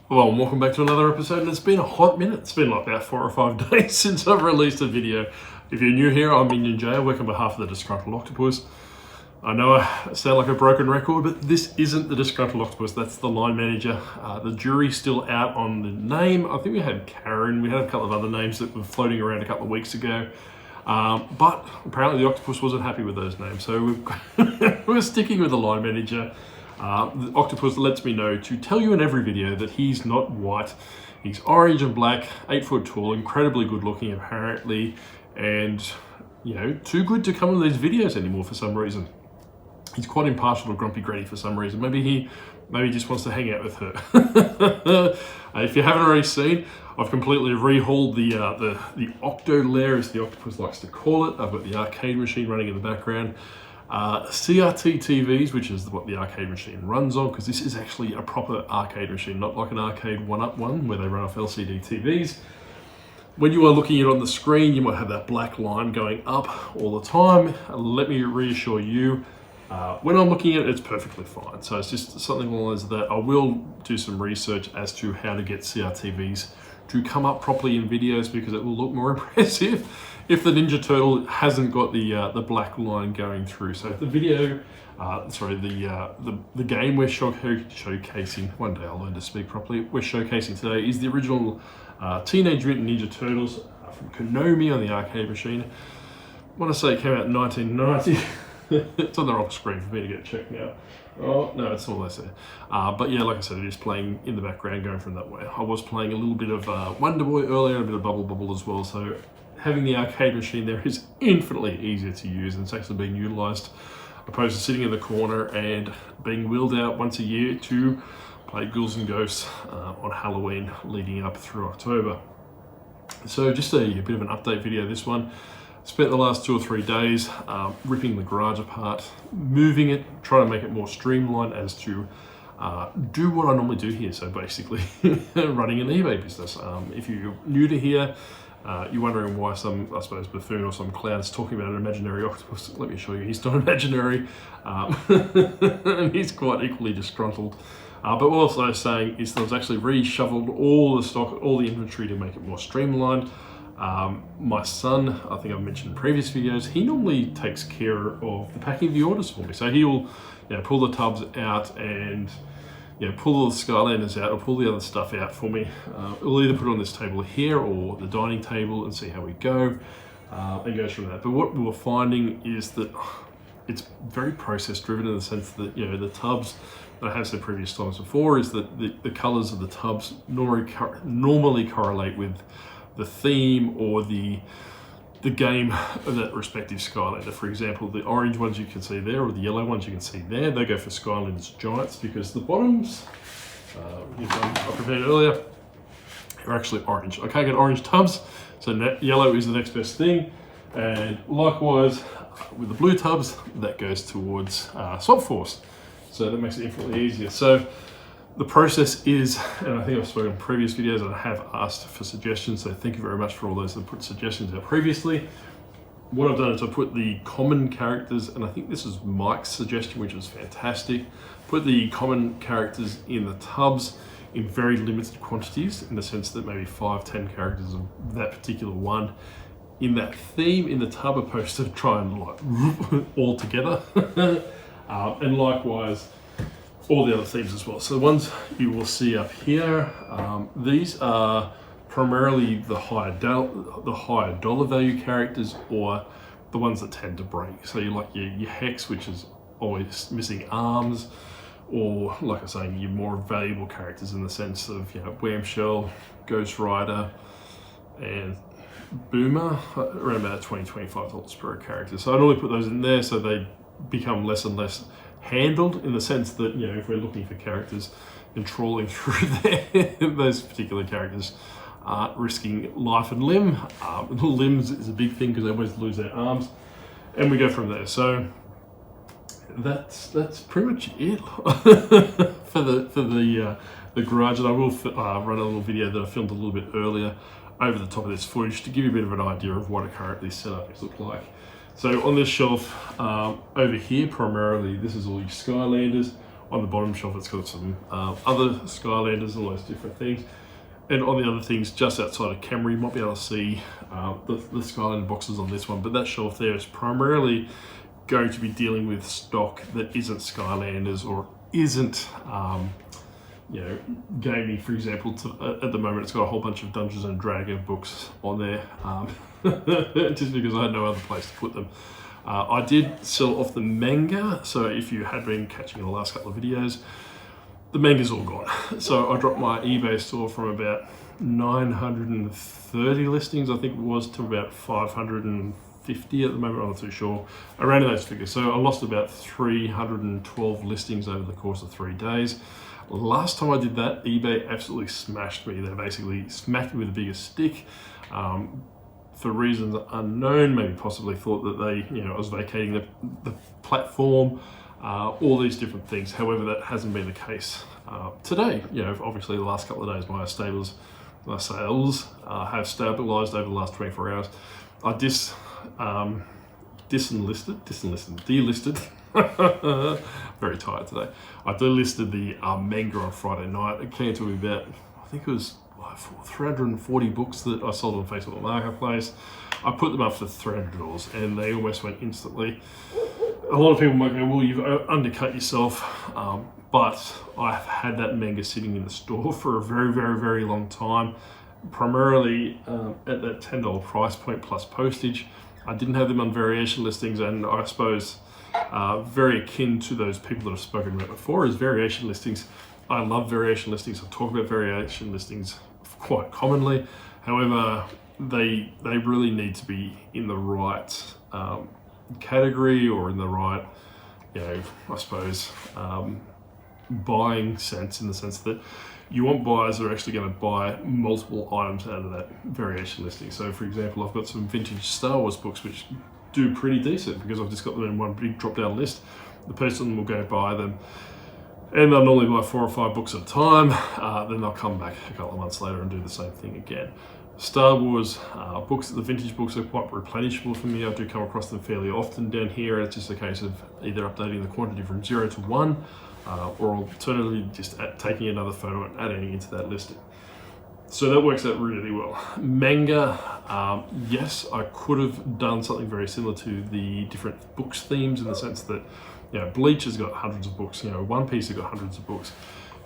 Well, and welcome back to another episode, and it's been a hot minute. It's been like about 4 or 5 days since I've released a video. If you're new here, I'm Minon J. I work on behalf of the Disgruntled Octopus. I know I sound like a broken record, but this isn't the Disgruntled Octopus. That's the line manager. The jury's still out on the name. I think we had Karen. We had a couple of other names that were floating around a couple of weeks ago. But apparently the Octopus wasn't happy with those names, so we're sticking with the line manager. The Octopus lets me know to tell you in every video that he's not white. He's orange and black, 8 foot tall, incredibly good looking apparently, and you know, too good to come in these videos anymore for some reason. He's quite impartial to Grumpy Granny for some reason. Maybe he just wants to hang out with her. If you haven't already seen, I've completely rehauled the octo lair, as the Octopus likes to call it. I've got the arcade machine running in the background. CRT TVs, which is what the arcade machine runs on, because this is actually a proper arcade machine, not like an arcade one-up one where they run off LCD TVs. When you are looking at it on the screen, you might have that black line going up all the time. Let me reassure you, when I'm looking at it, it's perfectly fine. So it's just something along those that I will do some research as to how to get CRTVs to come up properly in videos, because it will look more impressive if the Ninja Turtle hasn't got the black line going through. So the video, the game we're showcasing, one day I'll learn to speak properly, we're showcasing today is the original Teenage Mutant Ninja Turtles from Konami on the arcade machine. I want to say it came out in 1990. It's on the wrong screen for me to get checked now. Oh, no, it's almost there. But yeah, like I said, it is playing in the background, going from that way. I was playing a little bit of Wonder Boy earlier, and a bit of Bubble as well, so having the arcade machine there is infinitely easier to use, and it's actually being utilised, opposed to sitting in the corner and being wheeled out once a year to play Ghouls and Ghosts on Halloween leading up through October. So just a bit of an update video, this one. Spent the last 2 or 3 days ripping the garage apart, moving it, trying to make it more streamlined as to do what I normally do here. So basically running an eBay business. If you're new to here, you're wondering why some, I suppose, buffoon or some clown is talking about an imaginary octopus. Let me show you, he's not imaginary. And he's quite equally disgruntled. But what I was saying is that I've actually reshuffled all the stock, all the inventory to make it more streamlined. My son, I think I've mentioned in previous videos, he normally takes care of the packing of the orders for me. So he'll pull the tubs out and pull the Skylanders out or pull the other stuff out for me. We'll either put it on this table here or the dining table and see how we go, and go from that. But what we're finding is that it's very process driven, in the sense that the tubs, that I have said previous times before, is that the colors of the tubs normally correlate with the theme or the game of that respective Skylander. For example, the orange ones you can see there, or the yellow ones you can see there, they go for Skylanders Giants, because the bottoms, here's one I prepared earlier, are actually orange. I can't get orange tubs, so yellow is the next best thing. And likewise with the blue tubs, that goes towards Swap Force. So that makes it infinitely easier. So the process is, and I think I've spoken in previous videos, and I have asked for suggestions, so thank you very much for all those that put suggestions out previously. What I've done is I put the common characters, and I think this is Mike's suggestion, which was fantastic, put the common characters in the tubs in very limited quantities, in the sense that maybe 5-10 characters of that particular one in that theme in the tub, opposed to try and like all together. And likewise all the other themes as well. So the ones you will see up here, these are primarily the higher dollar value characters, or the ones that tend to break. So you like your Hex, which is always missing arms, or like I was saying, your more valuable characters in the sense of Whamshell, Ghost Rider, and Boomer, around about $20-25 per character. So I normally put those in there so they become less and less handled, in the sense that if we're looking for characters and trawling through there, those particular characters aren't risking life and limb. Limbs is a big thing because they always lose their arms, and we go from there. So that's pretty much it for the garage. And I will run a little video that I filmed a little bit earlier over the top of this footage to give you a bit of an idea of what a currently setup looks like. So on this shelf over here, primarily, this is all your Skylanders. On the bottom shelf, it's got some other Skylanders and all those different things. And on the other things, just outside of camera, you might be able to see the Skylander boxes on this one. But that shelf there is primarily going to be dealing with stock that isn't Skylanders or isn't, you know, gaming. For example, at the moment, it's got a whole bunch of Dungeons and Dragons books on there, just because I had no other place to put them. I did sell off the manga, so if you had been catching the last couple of videos, the manga's all gone. So I dropped my eBay store from about 930 listings, I think it was, to about 550 at the moment. I'm not too sure. Around those figures. So I lost about 312 listings over the course of 3 days. Last time I did that, eBay absolutely smashed me. They basically smacked me with the biggest stick. For reasons unknown, maybe possibly thought that they, you know, I was vacating the platform, all these different things. However, that hasn't been the case today. You know, obviously the last couple of days my sales have stabilized over the last 24 hours. I delisted. Very tired today. I delisted the manga on Friday night. It came to me about, I think it was 340 books that I sold on Facebook Marketplace. I put them up for $300 and they almost went instantly. A lot of people might go, well, you've undercut yourself, but I've had that manga sitting in the store for a very, very, very long time, primarily at that $10 price point plus postage. I didn't have them on variation listings, and I suppose very akin to those people that I've spoken about before is variation listings. I love variation listings. I talk about variation listings quite commonly. However, they really need to be in the right category, or in the right, you know, I suppose, buying sense, in the sense that you want buyers that are actually going to buy multiple items out of that variation listing. So for example, I've got some vintage Star Wars books which do pretty decent because I've just got them in one big drop down list. The person will go buy them, and they'll normally buy 4 or 5 books at a time. Then they'll come back a couple of months later and do the same thing again. Star Wars books, the vintage books, are quite replenishable for me. I do come across them fairly often down here. It's just a case of either updating the quantity from 0 to 1, or alternatively just taking another photo and adding it into that listing. So that works out really well. Manga, yes, I could have done something very similar to the different books themes, in the sense that, you know, Bleach has got hundreds of books, you know, One Piece has got hundreds of books,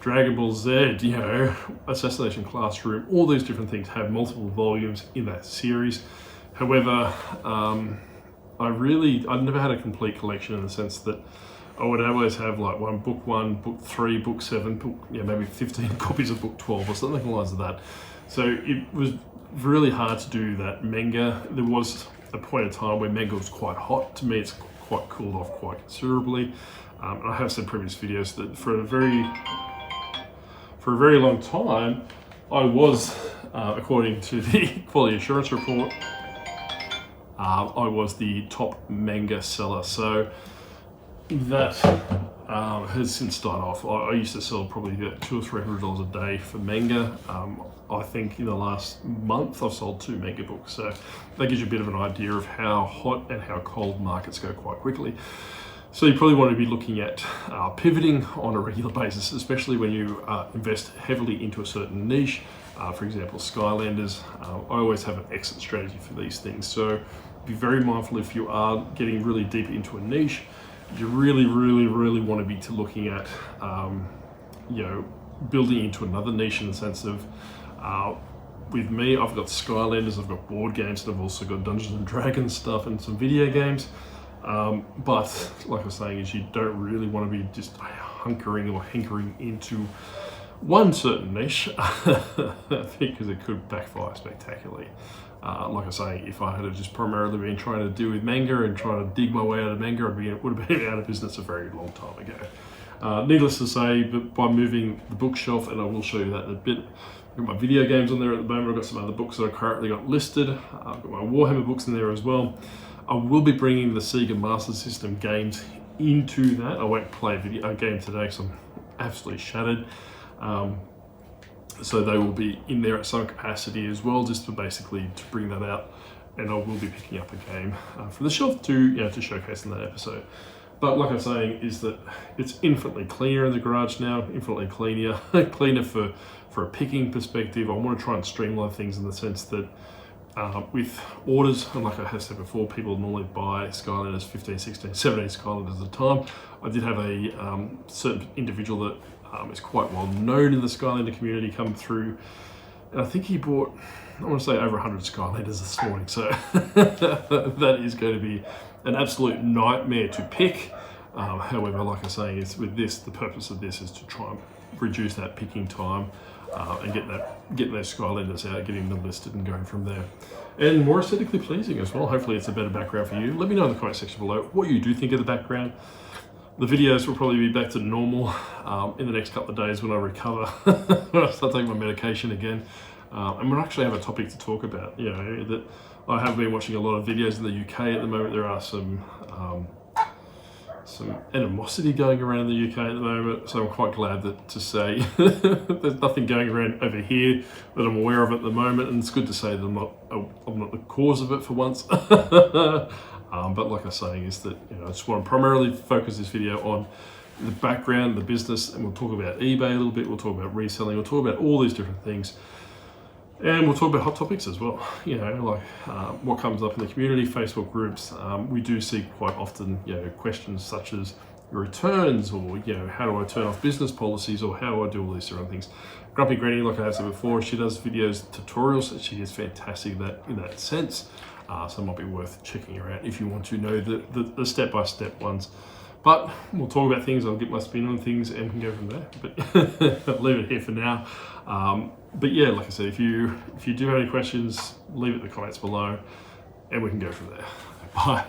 Dragon Ball Z, you know, Assassination Classroom, all these different things have multiple volumes in that series. However, I've never had a complete collection, in the sense that I would always have like book 1, book 3, book 7, maybe 15 copies of book 12 or something along the lines of that. So it was really hard to do that manga. There was a point in time where manga was quite hot. To me, it's quite cooled off quite considerably. I have said in previous videos that for a very long time, I was, according to the quality assurance report, I was the top manga seller. So that has since died off. I used to sell probably about $200 or $300 a day for manga. I think in the last month I've sold 2 manga books. So that gives you a bit of an idea of how hot and how cold markets go quite quickly. So you probably want to be looking at pivoting on a regular basis, especially when you invest heavily into a certain niche. For example, Skylanders. I always have an exit strategy for these things. So be very mindful if you are getting really deep into a niche. You really, really, really want to be looking at, you know, building into another niche, in the sense of, with me, I've got Skylanders, I've got board games, and I've also got Dungeons and Dragons stuff and some video games. But like I was saying, is you don't really want to be just hunkering or hankering into one certain niche because it could backfire spectacularally. Like I say, if I had just primarily been trying to do with manga and trying to dig my way out of manga, would have been out of business a very long time ago. Needless to say, but by moving the bookshelf, and I will show you that in a bit, I've got my video games on there at the moment. I've got some other books that I currently got listed. I've got my Warhammer books in there as well. I will be bringing the Sega Master System games into that. I won't play a game today because I'm absolutely shattered. So they will be in there at some capacity as well, just to bring that out. And I will be picking up a game from the shelf to showcase in that episode. But like I'm saying, is that it's infinitely cleaner in the garage now, infinitely cleaner for a picking perspective. I want to try and streamline things in the sense that with orders, and like I have said before, people normally buy Skylanders 15, 16, 17 Skylanders at a time. I did have a certain individual that is quite well known in the Skylander community come through, and I think he bought, I want to say, over 100 Skylanders this morning. So that is going to be an absolute nightmare to pick. However, like I'm saying, is with this, the purpose of this is to try and reduce that picking time and getting those Skylanders out, getting them listed and going from there. And more aesthetically pleasing as well. Hopefully it's a better background for you. Let me know in the comment section below what you do think of the background. The videos will probably be back to normal in the next couple of days when I recover, when I start taking my medication again. And we'll actually have a topic to talk about, you know, that I have been watching a lot of videos in the UK at the moment. There are some animosity going around in the UK at the moment, so I'm quite glad to say there's nothing going around over here that I'm aware of at the moment, and it's good to say that I'm not the cause of it for once. But like I was saying, is that, you know, I just want to primarily focus this video on the background, the business, and we'll talk about eBay a little bit, we'll talk about reselling, we'll talk about all these different things. And we'll talk about hot topics as well, you know, like what comes up in the community, Facebook groups. We do see quite often, you know, questions such as returns, or, you know, how do I turn off business policies, or how do I do all these different things. Grumpy Granny, like I have said before, she does videos, tutorials. She is fantastic in that sense. So it might be worth checking her out if you want to know the step-by-step ones. But we'll talk about things, I'll get my spin on things, and we can go from there. But I'll leave it here for now. But yeah, like I said, if you do have any questions, leave it in the comments below, and we can go from there. Bye.